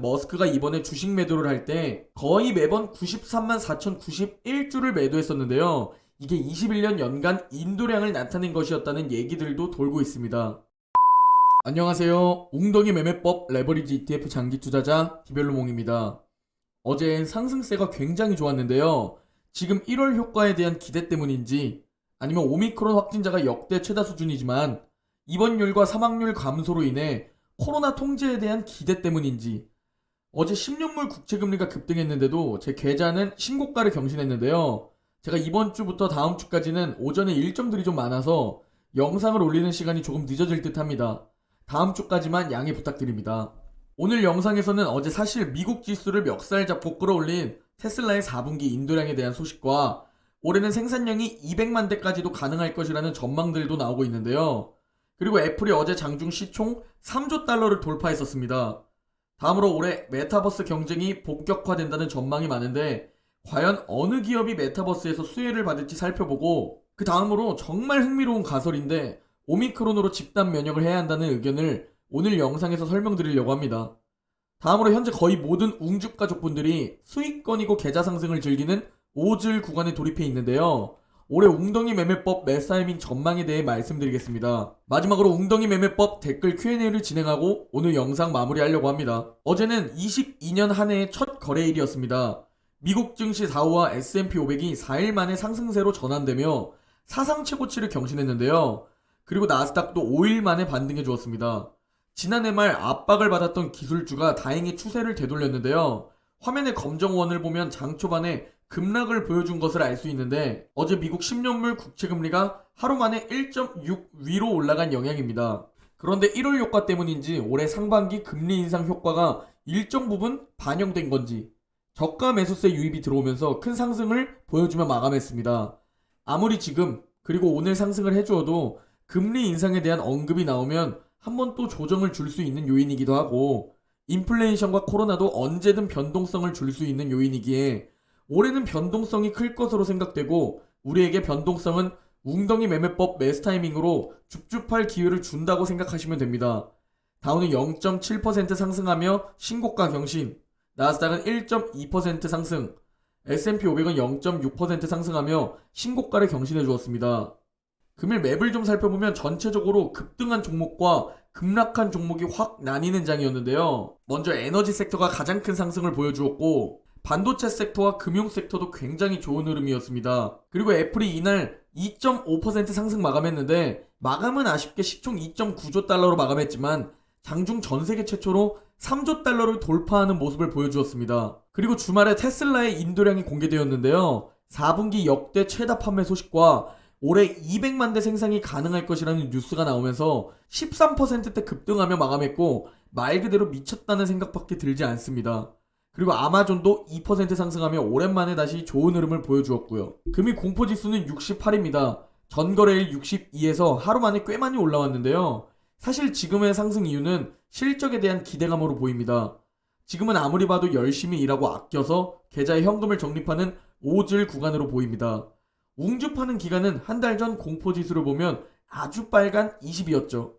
머스크가 이번에 주식 매도를 할 때 거의 매번 93만 4,091주를 매도했었는데요. 이게 21년 연간 인도량을 나타낸 것이었다는 얘기들도 돌고 있습니다. 안녕하세요. 웅덩이 매매법 레버리지 ETF 장기 투자자 디벨로몽입니다. 어제 상승세가 굉장히 좋았는데요. 지금 1월 효과에 대한 기대 때문인지 아니면 오미크론 확진자가 역대 최다 수준이지만 입원율과 사망률 감소로 인해 코로나 통제에 대한 기대 때문인지 어제 10년물 국채금리가 급등했는데도 제 계좌는 신고가를 경신했는데요. 제가 이번 주부터 다음 주까지는 오전에 일정들이 좀 많아서 영상을 올리는 시간이 조금 늦어질 듯 합니다. 다음 주까지만 양해 부탁드립니다. 오늘 영상에서는 어제 사실 미국 지수를 멱살 잡고 끌어올린 테슬라의 4분기 인도량에 대한 소식과 올해는 생산량이 200만 대까지도 가능할 것이라는 전망들도 나오고 있는데요. 그리고 애플이 어제 장중 시총 3조 달러를 돌파했었습니다. 다음으로 올해 메타버스 경쟁이 본격화된다는 전망이 많은데 과연 어느 기업이 메타버스에서 수혜를 받을지 살펴보고 그 다음으로 정말 흥미로운 가설인데 오미크론으로 집단 면역을 해야 한다는 의견을 오늘 영상에서 설명드리려고 합니다. 다음으로 현재 거의 모든 웅주 가족분들이 수익권이고 계좌 상승을 즐기는 오즐 구간에 돌입해 있는데요. 올해 웅덩이 매매법 매스타이밍 전망에 대해 말씀드리겠습니다. 마지막으로 웅덩이 매매법 댓글 Q&A를 진행하고 오늘 영상 마무리하려고 합니다. 어제는 22년 한 해의 첫 거래일이었습니다. 미국 증시 다우와 S&P 500이 4일 만에 상승세로 전환되며 사상 최고치를 경신했는데요. 그리고 나스닥도 5일 만에 반등해 주었습니다. 지난해 말 압박을 받았던 기술주가 다행히 추세를 되돌렸는데요. 화면의 검정원을 보면 장 초반에 급락을 보여준 것을 알 수 있는데 어제 미국 10년물 국채금리가 하루 만에 1.6 위로 올라간 영향입니다. 그런데 1월 효과 때문인지 올해 상반기 금리 인상 효과가 일정 부분 반영된 건지 저가 매수세 유입이 들어오면서 큰 상승을 보여주며 마감했습니다. 아무리 지금 그리고 오늘 상승을 해주어도 금리 인상에 대한 언급이 나오면 한번 또 조정을 줄 수 있는 요인이기도 하고 인플레이션과 코로나도 언제든 변동성을 줄 수 있는 요인이기에 올해는 변동성이 클 것으로 생각되고 우리에게 변동성은 웅덩이 매매법 매스타이밍으로 줍줍할 기회를 준다고 생각하시면 됩니다. 다우는 0.7% 상승하며 신고가 경신, 나스닥은 1.2% 상승, S&P 500은 0.6% 상승하며 신고가를 경신해 주었습니다. 금일 맵을 좀 살펴보면 전체적으로 급등한 종목과 급락한 종목이 확 나뉘는 장이었는데요. 먼저 에너지 섹터가 가장 큰 상승을 보여주었고 반도체 섹터와 금융 섹터도 굉장히 좋은 흐름이었습니다. 그리고 애플이 이날 2.5% 상승 마감했는데 마감은 아쉽게 시총 2.9조 달러로 마감했지만 장중 전세계 최초로 3조 달러를 돌파하는 모습을 보여주었습니다. 그리고 주말에 테슬라의 인도량이 공개되었는데요. 4분기 역대 최다 판매 소식과 올해 200만 대 생산이 가능할 것이라는 뉴스가 나오면서 13%대 급등하며 마감했고 말 그대로 미쳤다는 생각밖에 들지 않습니다. 그리고 아마존도 2% 상승하며 오랜만에 다시 좋은 흐름을 보여주었고요. 금일 공포지수는 68입니다. 전거래일 62에서 하루 만에 꽤 많이 올라왔는데요. 사실 지금의 상승 이유는 실적에 대한 기대감으로 보입니다. 지금은 아무리 봐도 열심히 일하고 아껴서 계좌에 현금을 적립하는 오즐 구간으로 보입니다. 웅주파는 기간은 한 달 전 공포지수를 보면 아주 빨간 20이었죠.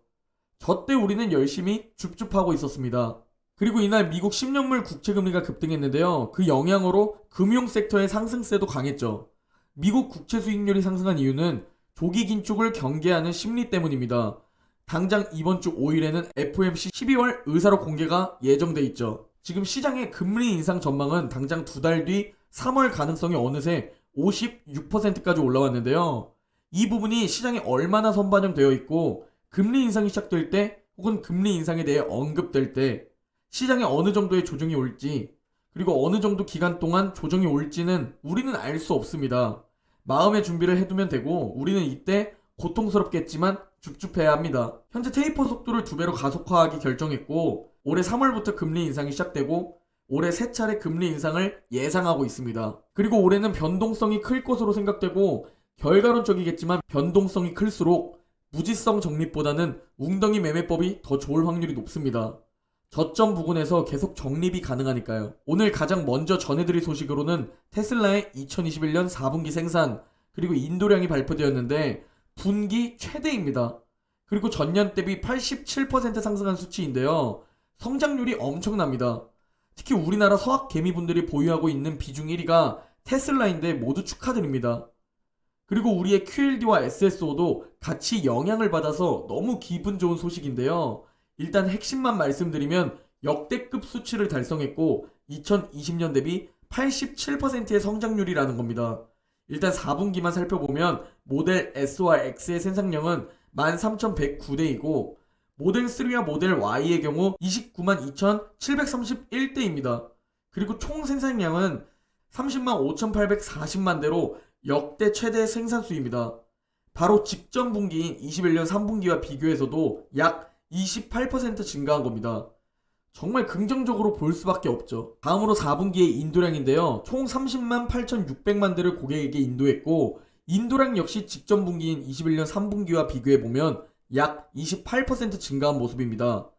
저때 우리는 열심히 줍줍하고 있었습니다. 그리고 이날 미국 10년물 국채금리가 급등했는데요. 그 영향으로 금융 섹터의 상승세도 강했죠. 미국 국채 수익률이 상승한 이유는 조기 긴축을 경계하는 심리 때문입니다. 당장 이번 주 5일에는 FOMC 12월 의사록 공개가 예정돼 있죠. 지금 시장의 금리 인상 전망은 당장 2달 뒤 3월 가능성이 어느새 56%까지 올라왔는데요. 이 부분이 시장에 얼마나 선반영되어 있고 금리 인상이 시작될 때 혹은 금리 인상에 대해 언급될 때 시장에 어느 정도의 조정이 올지 그리고 어느 정도 기간 동안 조정이 올지는 우리는 알 수 없습니다. 마음의 준비를 해두면 되고 우리는 이때 고통스럽겠지만 줍줍해야 합니다. 현재 테이퍼 속도를 2배로 가속화하기 결정했고 올해 3월부터 금리 인상이 시작되고 올해 3차례 금리 인상을 예상하고 있습니다. 그리고 올해는 변동성이 클 것으로 생각되고 결과론적이겠지만 변동성이 클수록 무지성 적립보다는 웅덩이 매매법이 더 좋을 확률이 높습니다. 저점 부근에서 계속 적립이 가능하니까요. 오늘 가장 먼저 전해드릴 소식으로는 테슬라의 2021년 4분기 생산 그리고 인도량이 발표되었는데 분기 최대입니다. 그리고 전년 대비 87% 상승한 수치인데요. 성장률이 엄청납니다. 특히 우리나라 서학 개미분들이 보유하고 있는 비중 1위가 테슬라인데 모두 축하드립니다. 그리고 우리의 QLD와 SSO도 같이 영향을 받아서 너무 기분 좋은 소식인데요. 일단 핵심만 말씀드리면 역대급 수치를 달성했고 2020년 대비 87%의 성장률이라는 겁니다. 일단 4분기만 살펴보면 모델 S와 X의 생산량은 13,109대이고 모델 3와 모델 Y의 경우 29만 2,731대입니다. 그리고 총 생산량은 30만 5,840만 대로 역대 최대 생산수입니다. 바로 직전 분기인 21년 3분기와 비교해서도 약 28% 증가한 겁니다. 정말 긍정적으로 볼 수밖에 없죠. 다음으로 4분기의 인도량인데요. 총 30만 8,600만 대를 고객에게 인도했고 인도량 역시 직전 분기인 21년 3분기와 비교해보면 약 28% 증가한 모습입니다.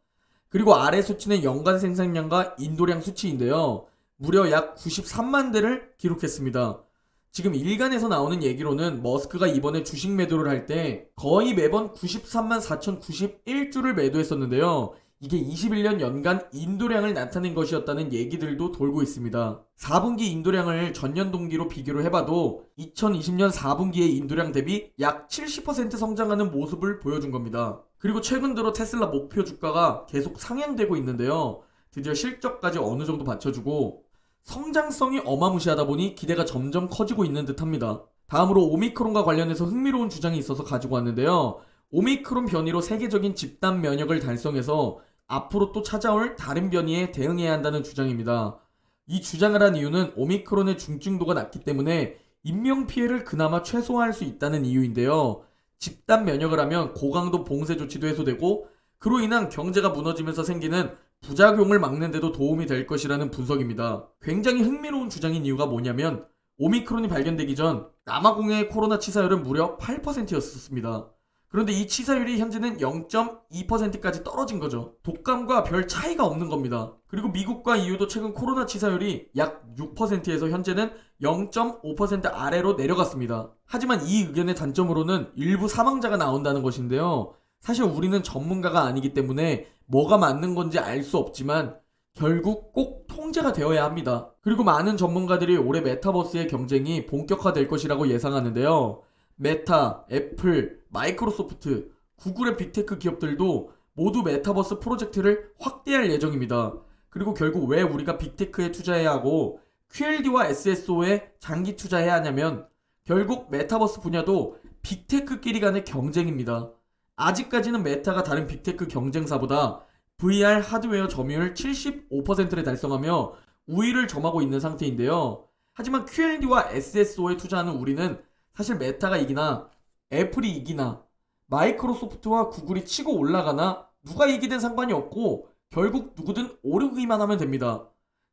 그리고 아래 수치는 연간 생산량과 인도량 수치인데요. 무려 약 93만 대를 기록했습니다. 지금 일간에서 나오는 얘기로는 머스크가 이번에 주식 매도를 할 때 거의 매번 93만 4,091주를 매도했었는데요. 이게 21년 연간 인도량을 나타낸 것이었다는 얘기들도 돌고 있습니다. 4분기 인도량을 전년 동기로 비교를 해봐도 2020년 4분기의 인도량 대비 약 70% 성장하는 모습을 보여준 겁니다. 그리고 최근 들어 테슬라 목표 주가가 계속 상향되고 있는데요. 드디어 실적까지 어느 정도 받쳐주고 성장성이 어마무시하다 보니 기대가 점점 커지고 있는 듯합니다. 다음으로 오미크론과 관련해서 흥미로운 주장이 있어서 가지고 왔는데요. 오미크론 변이로 세계적인 집단 면역을 달성해서 앞으로 또 찾아올 다른 변이에 대응해야 한다는 주장입니다. 이 주장을 한 이유는 오미크론의 중증도가 낮기 때문에 인명피해를 그나마 최소화할 수 있다는 이유인데요. 집단 면역을 하면 고강도 봉쇄 조치도 해소되고 그로 인한 경제가 무너지면서 생기는 부작용을 막는 데도 도움이 될 것이라는 분석입니다. 굉장히 흥미로운 주장인 이유가 뭐냐면 오미크론이 발견되기 전 남아공의 코로나 치사율은 무려 8%였습니다. 그런데 이 치사율이 현재는 0.2%까지 떨어진 거죠. 독감과 별 차이가 없는 겁니다. 그리고 미국과 EU도 최근 코로나 치사율이 약 6%에서 현재는 0.5% 아래로 내려갔습니다. 하지만 이 의견의 단점으로는 일부 사망자가 나온다는 것인데요. 사실 우리는 전문가가 아니기 때문에 뭐가 맞는 건지 알 수 없지만 결국 꼭 통제가 되어야 합니다. 그리고 많은 전문가들이 올해 메타버스의 경쟁이 본격화될 것이라고 예상하는데요. 메타, 애플, 마이크로소프트, 구글의 빅테크 기업들도 모두 메타버스 프로젝트를 확대할 예정입니다. 그리고 결국 왜 우리가 빅테크에 투자해야 하고 QLD와 SSO에 장기 투자해야 하냐면 결국 메타버스 분야도 빅테크끼리 간의 경쟁입니다. 아직까지는 메타가 다른 빅테크 경쟁사보다 VR 하드웨어 점유율 75%를 달성하며 우위를 점하고 있는 상태인데요. 하지만 QLD와 SSO에 투자하는 우리는 사실 메타가 이기나 애플이 이기나 마이크로소프트와 구글이 치고 올라가나 누가 이기든 상관이 없고 결국 누구든 오르기만 하면 됩니다.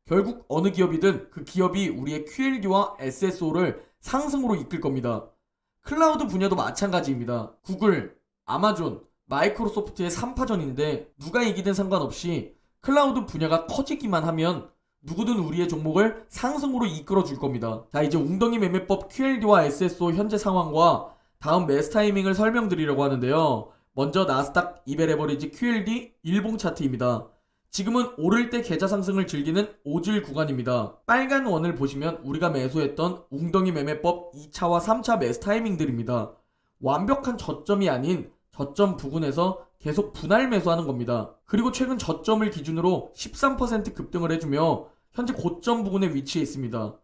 결국 어느 기업이든 그 기업이 우리의 QLD와 SSO를 상승으로 이끌 겁니다. 클라우드 분야도 마찬가지입니다. 구글, 아마존, 마이크로소프트의 3파전인데 누가 이기든 상관없이 클라우드 분야가 커지기만 하면 누구든 우리의 종목을 상승으로 이끌어 줄 겁니다. 자, 이제 웅덩이 매매법 QLD와 SSO 현재 상황과 다음 매수 타이밍을 설명드리려고 하는데요. 먼저 나스닥 200에버리지 QLD 일봉 차트입니다. 지금은 오를 때 계좌 상승을 즐기는 오질 구간입니다. 빨간 원을 보시면 우리가 매수했던 웅덩이 매매법 2차와 3차 매수 타이밍들입니다. 완벽한 저점이 아닌 저점 부근에서 계속 분할 매수하는 겁니다. 그리고 최근 저점을 기준으로 13% 급등을 해주며 현재 고점 부근에 위치해 있습니다.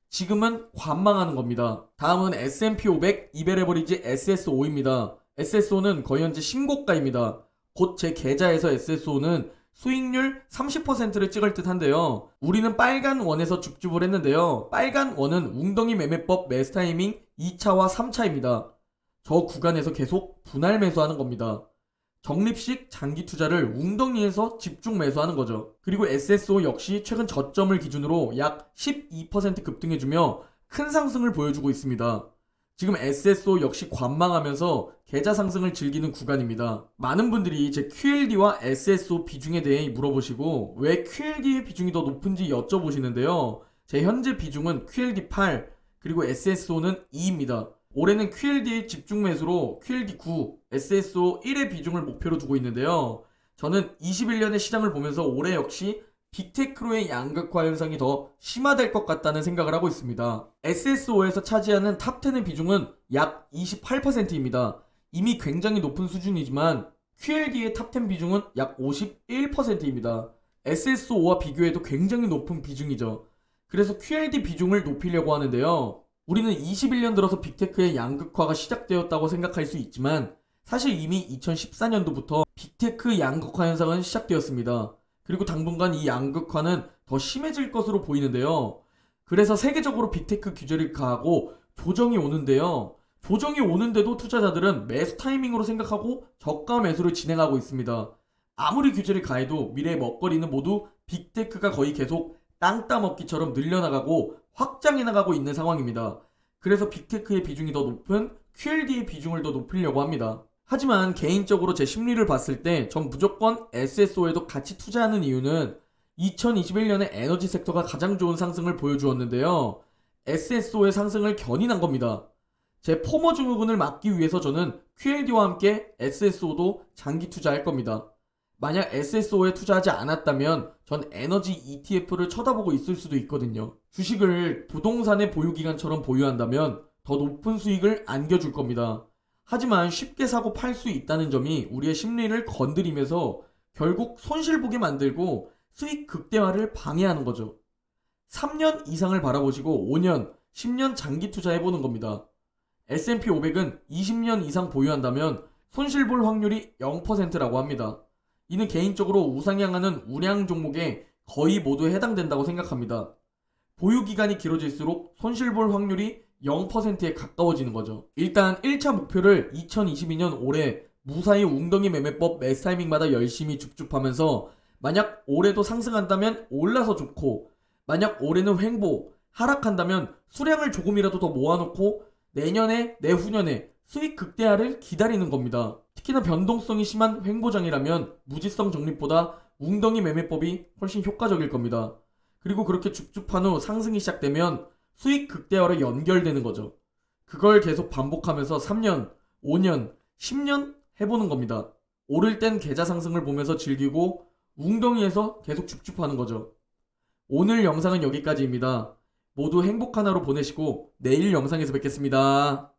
지금은 관망하는 겁니다. 다음은 S&P 500 200에버리지 SSO입니다. SSO는 거의 현재 신고가입니다. 곧 제 계좌에서 SSO는 수익률 30%를 찍을 듯 한데요. 우리는 빨간 원에서 줍줍을 했는데요. 빨간 원은 웅덩이 매매법 매수 타이밍 2차와 3차입니다. 저 구간에서 계속 분할 매수하는 겁니다. 적립식 장기 투자를 웅덩이에서 집중 매수하는 거죠. 그리고 SSO 역시 최근 저점을 기준으로 약 12% 급등해주며 큰 상승을 보여주고 있습니다. 지금 SSO 역시 관망하면서 계좌 상승을 즐기는 구간입니다. 많은 분들이 제 QLD와 SSO 비중에 대해 물어보시고 왜 QLD의 비중이 더 높은지 여쭤보시는데요. 제 현재 비중은 QLD 8 그리고 SSO는 2입니다. 올해는 QLD 집중 매수로 QLD 9, SSO 1의 비중을 목표로 두고 있는데요. 저는 21년의 시장을 보면서 올해 역시 빅테크로의 양극화 현상이 더 심화될 것 같다는 생각을 하고 있습니다. SSO에서 차지하는 탑10의 비중은 약 28%입니다. 이미 굉장히 높은 수준이지만 QLD의 탑10 비중은 약 51%입니다. SSO와 비교해도 굉장히 높은 비중이죠. 그래서 QLD 비중을 높이려고 하는데요. 우리는 21년 들어서 빅테크의 양극화가 시작되었다고 생각할 수 있지만 사실 이미 2014년도부터 빅테크 양극화 현상은 시작되었습니다. 그리고 당분간 이 양극화는 더 심해질 것으로 보이는데요. 그래서 세계적으로 빅테크 규제를 가하고 조정이 오는데요. 조정이 오는데도 투자자들은 매수 타이밍으로 생각하고 저가 매수를 진행하고 있습니다. 아무리 규제를 가해도 미래의 먹거리는 모두 빅테크가 거의 계속 땅 따먹기처럼 늘려나가고 확장해 나가고 있는 상황입니다. 그래서 빅테크의 비중이 더 높은 QLD의 비중을 더 높이려고 합니다. 하지만 개인적으로 제 심리를 봤을 때 전 무조건 SSO에도 같이 투자하는 이유는 2021년에 에너지 섹터가 가장 좋은 상승을 보여주었는데요. SSO의 상승을 견인한 겁니다. 제 포머 증후군을 막기 위해서 저는 QLD와 함께 SSO도 장기 투자할 겁니다. 만약 SSO에 투자하지 않았다면 전 에너지 ETF를 쳐다보고 있을 수도 있거든요. 주식을 부동산의 보유기간처럼 보유한다면 더 높은 수익을 안겨줄 겁니다. 하지만 쉽게 사고 팔 수 있다는 점이 우리의 심리를 건드리면서 결국 손실보게 만들고 수익 극대화를 방해하는 거죠. 3년 이상을 바라보시고 5년, 10년 장기 투자해보는 겁니다. S&P 500은 20년 이상 보유한다면 손실볼 확률이 0%라고 합니다. 이는 개인적으로 우상향하는 우량 종목에 거의 모두 해당된다고 생각합니다. 보유기간이 길어질수록 손실볼 확률이 0%에 가까워지는 거죠. 일단 1차 목표를 2022년 올해 무사히 웅덩이 매매법 매수 타이밍마다 열심히 줍줍하면서 만약 올해도 상승한다면 올라서 좋고 만약 올해는 횡보, 하락한다면 수량을 조금이라도 더 모아놓고 내년에, 내후년에 수익 극대화를 기다리는 겁니다. 특히나 변동성이 심한 횡보장이라면 무지성 적립보다 웅덩이 매매법이 훨씬 효과적일 겁니다. 그리고 그렇게 줍줍한 후 상승이 시작되면 수익 극대화로 연결되는 거죠. 그걸 계속 반복하면서 3년, 5년, 10년 해보는 겁니다. 오를 땐 계좌 상승을 보면서 즐기고 웅덩이에서 계속 줍줍하는 거죠. 오늘 영상은 여기까지입니다. 모두 행복한 하루 보내시고 내일 영상에서 뵙겠습니다.